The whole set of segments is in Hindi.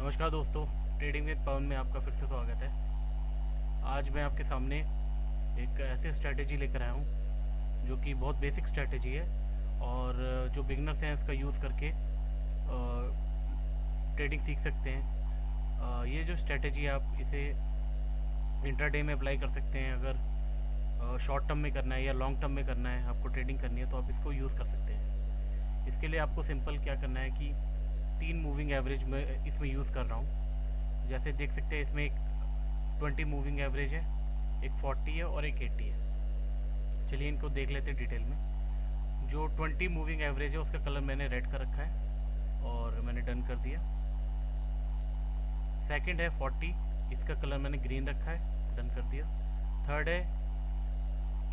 नमस्कार दोस्तों, ट्रेडिंग विद पवन में आपका फिर से स्वागत है। आज मैं आपके सामने एक ऐसी स्ट्रैटेजी लेकर आया हूँ जो कि बहुत बेसिक स्ट्रैटेजी है और जो बिगनर्स हैं इसका यूज़ करके ट्रेडिंग सीख सकते हैं। ये जो स्ट्रैटेजी है आप इसे इंट्राडे में अप्लाई कर सकते हैं। अगर शॉर्ट टर्म में करना है या लॉन्ग टर्म में करना है, आपको ट्रेडिंग करनी है तो आप इसको यूज़ कर सकते हैं। इसके लिए आपको सिंपल क्या करना है कि 3 मूविंग एवरेज में इसमें यूज़ कर रहा हूँ। जैसे देख सकते हैं इसमें एक 20 मूविंग एवरेज है, एक 40 है और एक 80 है। चलिए इनको देख लेते हैं डिटेल में। जो 20 मूविंग एवरेज है उसका कलर मैंने रेड कर रखा है और मैंने डन कर दिया। सेकंड है 40, इसका कलर मैंने ग्रीन रखा है, डन कर दिया। थर्ड है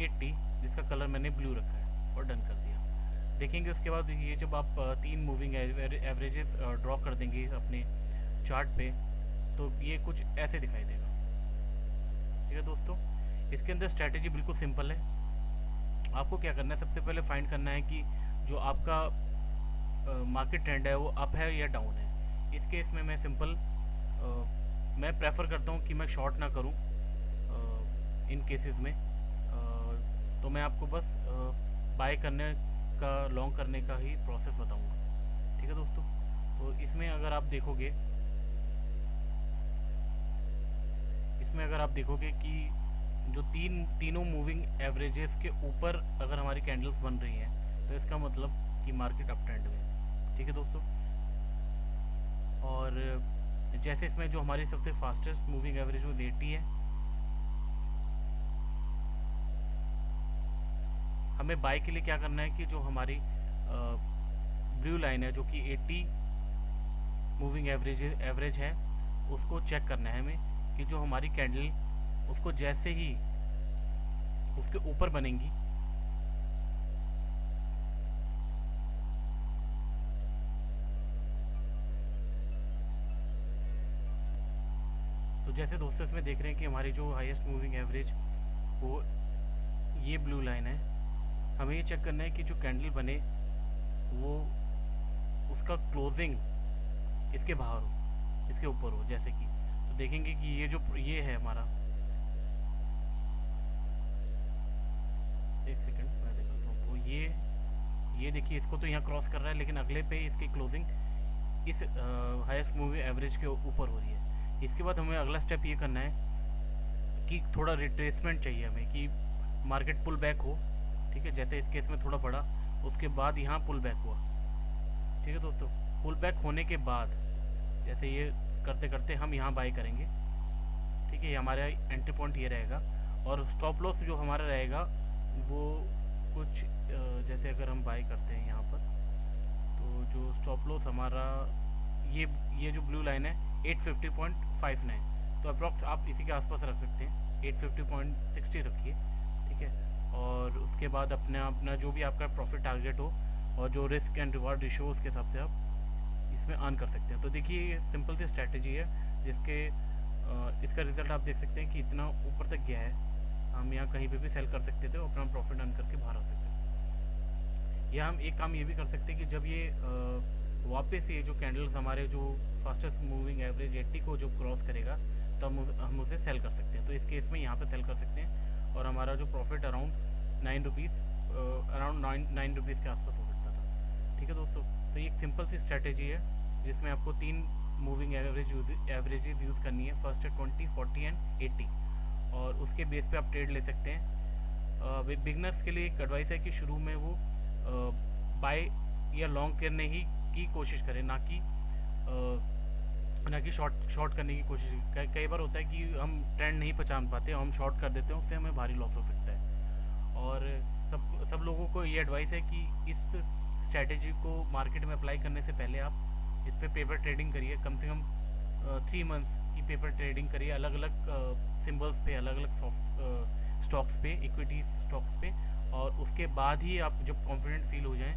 80, जिसका कलर मैंने ब्लू रखा है और डन कर दिया। देखेंगे उसके बाद ये जब आप 3 मूविंग एवरेजेस ड्रॉ कर देंगे अपने चार्ट पे तो ये कुछ ऐसे दिखाई देगा। ठीक है दोस्तों, इसके अंदर स्ट्रैटेजी बिल्कुल सिंपल है। आपको क्या करना है, सबसे पहले फाइंड करना है कि जो आपका मार्केट ट्रेंड है वो अप है या डाउन है। इस केस में मैं सिंपल मैं प्रेफर करता हूँ कि मैं शॉर्ट ना करूँ इन केसेस में। तो मैं आपको बस बाय करने का, लॉन्ग करने का ही प्रोसेस बताऊंगा। ठीक है दोस्तों, तो इसमें अगर आप देखोगे कि जो तीनों मूविंग एवरेजेस के ऊपर अगर हमारी कैंडल्स बन रही हैं तो इसका मतलब कि मार्केट अप ट्रेंड में है। ठीक है दोस्तों, और जैसे इसमें जो हमारी सबसे फास्टेस्ट मूविंग एवरेज वो 80 है। हमें बाय के लिए क्या करना है कि जो हमारी ब्लू लाइन है जो कि 80 मूविंग एवरेज है उसको चेक करना है हमें कि जो हमारी कैंडल उसको जैसे ही उसके ऊपर बनेंगी तो जैसे दोस्तों इसमें देख रहे हैं कि हमारी जो हाईएस्ट मूविंग एवरेज वो ये ब्लू लाइन है। हमें ये चेक करना है कि जो कैंडल बने वो उसका क्लोजिंग इसके बाहर हो, इसके ऊपर हो। जैसे कि तो देखेंगे कि ये है हमारा, एक सेकंड मैं दिखाता हूँ आपको। ये देखिए, इसको तो यहाँ क्रॉस कर रहा है लेकिन अगले पे इसकी क्लोजिंग इस हाईएस्ट मूविंग एवरेज के ऊपर हो रही है। इसके बाद हमें अगला स्टेप ये करना है कि थोड़ा रिट्रेसमेंट चाहिए हमें कि मार्केट पुल बैक हो। ठीक है, जैसे इस केस में थोड़ा बढ़ा, उसके बाद यहाँ पुल बैक हुआ। ठीक है दोस्तों, पुल बैक होने के बाद जैसे ये करते करते हम यहाँ बाई करेंगे। ठीक है, ये हमारा एंट्री पॉइंट ये रहेगा और स्टॉप लॉस जो हमारा रहेगा वो कुछ जैसे अगर हम बाई करते हैं यहाँ पर तो जो स्टॉप लॉस हमारा ये जो ब्लू लाइन है 850.59, तो अप्रॉक्स आप इसी के आसपास रख सकते हैं, 850.60 रखिए। ठीक है, और उसके बाद अपना जो भी आपका प्रॉफिट टारगेट हो और जो रिस्क एंड रिवार्ड रेशियो उसके हिसाब से आप इसमें अर्न कर सकते हैं। तो देखिए ये सिंपल सी स्ट्रैटेजी है जिसके इसका रिजल्ट आप देख सकते हैं कि इतना ऊपर तक गया है। हम यहाँ कहीं पे भी सेल कर सकते थे और अपना प्रॉफिट अर्न करके बाहर आ सकते थे। या हम एक काम ये भी कर सकते हैं कि जब ये वापस ये जो कैंडल्स हमारे जो फास्टेस्ट मूविंग एवरेज 80 को जो क्रॉस करेगा तब हम उसे सेल कर सकते हैं। तो इस केस में यहाँ पे सेल कर सकते हैं और हमारा जो profit around 9 rupees around 9 rupees के आसपास हो सकता था। ठीक है दोस्तों, तो ये एक सिंपल सी स्ट्रैटेजी है जिसमें आपको 3 मूविंग एवरेजेस यूज़ करनी है। फर्स्ट है 20, 40 एंड 80 और उसके बेस पे आप ट्रेड ले सकते हैं। बिगनर्स के लिए एक एडवाइस है कि शुरू में वो बाय या लॉन्ग करने ही की कोशिश करें, ना कि शॉर्ट करने की कोशिश। कई बार होता है कि हम ट्रेंड नहीं पहचान पाते, हम शॉर्ट कर देते हैं, उससे हमें भारी लॉस हो सकता है। और सब लोगों को ये एडवाइस है कि इस स्ट्रैटेजी को मार्केट में अप्लाई करने से पहले आप इस पर पेपर ट्रेडिंग करिए। कम से कम 3 मंथ्स की पेपर ट्रेडिंग करिए, अलग अलग सिंबल्स पे, अलग अलग स्टॉक्स पे, इक्विटी स्टॉक्स पे। और उसके बाद ही आप जब कॉन्फिडेंट फील हो जाएं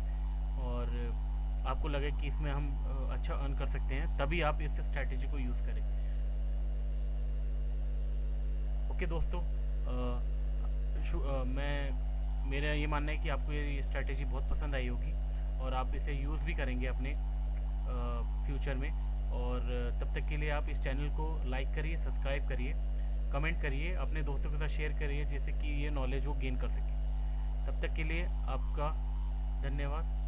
और आपको लगे कि इसमें हम अच्छा अर्न कर सकते हैं, तभी आप इस स्ट्रैटेजी को यूज़ करें। ओके दोस्तों, मेरा ये मानना है कि आपको ये स्ट्रैटेजी बहुत पसंद आई होगी और आप इसे यूज़ भी करेंगे अपने फ्यूचर में। और तब तक के लिए आप इस चैनल को लाइक करिए, सब्सक्राइब करिए, कमेंट करिए, अपने दोस्तों के साथ शेयर करिए जिससे कि ये नॉलेज वो गेन कर सके। तब तक के लिए आपका धन्यवाद।